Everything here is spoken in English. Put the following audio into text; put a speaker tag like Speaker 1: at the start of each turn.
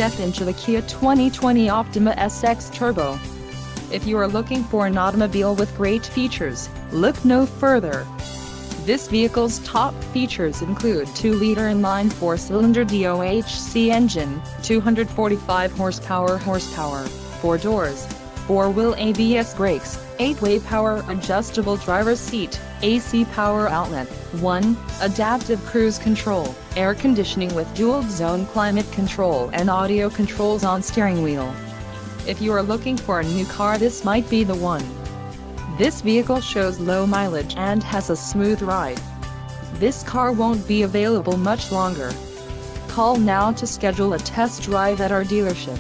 Speaker 1: step into the Kia 2020 Optima SX Turbo. If you are looking for an automobile with great features, look no further. This vehicle's top features include 2-liter inline 4-cylinder DOHC engine, 245 horsepower, 4 doors, 4-wheel ABS brakes, 8-way power adjustable driver's seat, AC power outlet, 1, adaptive cruise control, air conditioning with dual-zone climate control and audio controls on steering wheel. If you are looking for a new car, this might be the one. This vehicle shows low mileage and has a smooth ride. This car won't be available much longer. Call now to schedule a test drive at our dealership.